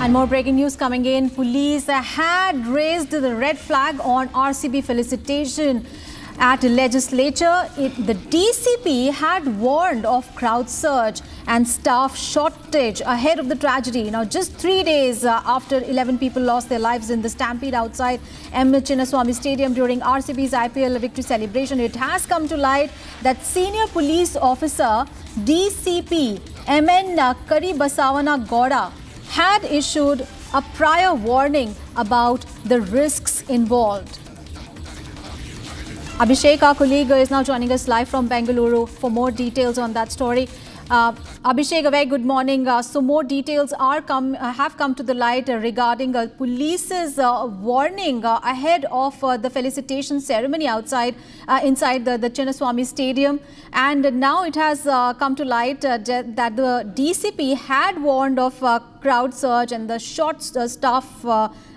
And more breaking news coming in. Police had raised the red flag on RCB felicitation at legislature. The DCP had warned of crowd surge and staff shortage ahead of the tragedy. Now, just 3 days after 11 people lost their lives in the stampede outside M. Chinnaswamy Stadium during RCB's IPL victory celebration, it has come to light that senior police officer DCP MN Karibasavana Gowda had issued a prior warning about the risks involved. Abhishek, our colleague, is now joining us live from Bengaluru for more details on that story. Abhishek, a very good morning. So more details have come to the light regarding police's warning ahead of the felicitation ceremony inside the Chinnaswamy Stadium. And now it has come to light that the DCP had warned of crowd surge and the short staff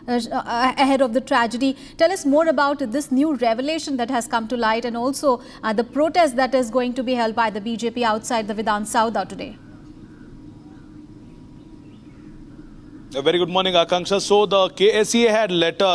ahead of the tragedy. Tell us more about this new revelation that has come to light and also the protest that is going to be held by the BJP outside the Vidhan Soudha today. A very good morning, Akanksha. So the KSEA had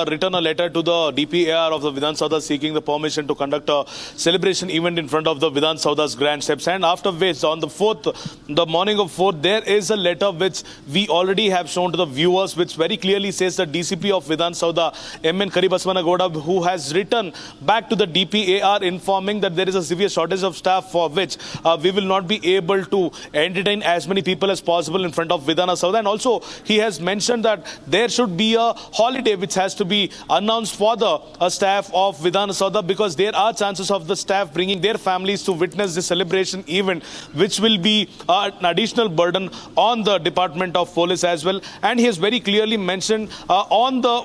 written a letter to the DPAR of the Vidhan Soudha seeking the permission to conduct a celebration event in front of the Vidhan Soudha's grand steps. And after which, on the morning of 4th, there is a letter which we already have shown to the viewers, which very clearly says the DCP of Vidhan Soudha, MN Karibasavana Gowda, who has written back to the DPAR informing that there is a severe shortage of staff for which we will not be able to entertain as many people as possible in front of Vidhan Soudha. And also, he has mentioned that there should be a holiday which has to be announced for the staff of Vidhan Soudha, because there are chances of the staff bringing their families to witness the celebration event, which will be an additional burden on the Department of Police as well. And he has very clearly mentioned on the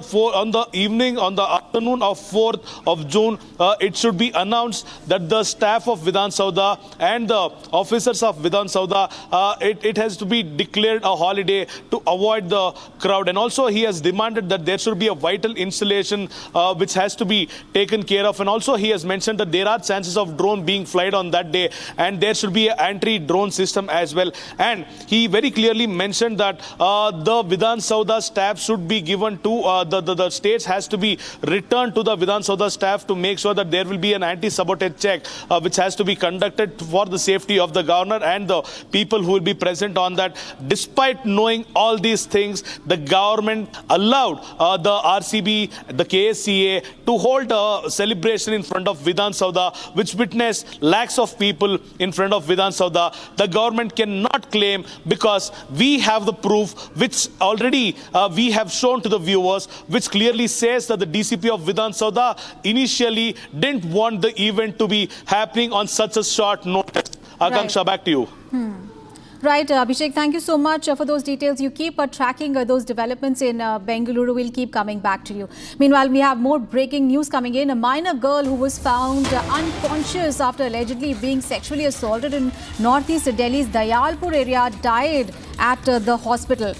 afternoon of 4th of June, it should be announced that the staff of Vidhan Soudha and the officers of Vidhan Soudha, it has to be declared a holiday to avoid the crowd. And also he has demanded that there should be a vital installation which has to be taken care of. And also he has mentioned that there are chances of drone being flight on that day, and there should be an anti-drone system as well. And he very clearly mentioned that the Vidhan Soudha staff should be given to the stage has to be returned to the Vidhan Soudha staff to make sure that there will be an anti-sabotage check which has to be conducted for the safety of the governor and the people who will be present on that. Despite knowing all these things, the government allowed the RCB, the KSEA to hold a celebration in front of Vidhan Soudha, which witnessed lakhs of people in front of Vidhan Soudha. The government cannot claim, because we have the proof which already we have shown to the viewers, which clearly says that the DCP of Vidhan Soudha initially didn't want the event to be happening on such a short notice. Akanksha, back to you. Right, Abhishek, thank you so much for those details. You keep tracking those developments in Bengaluru. We'll keep coming back to you. Meanwhile, we have more breaking news coming in. A minor girl who was found unconscious after allegedly being sexually assaulted in northeast Delhi's Dayalpur area died at the hospital.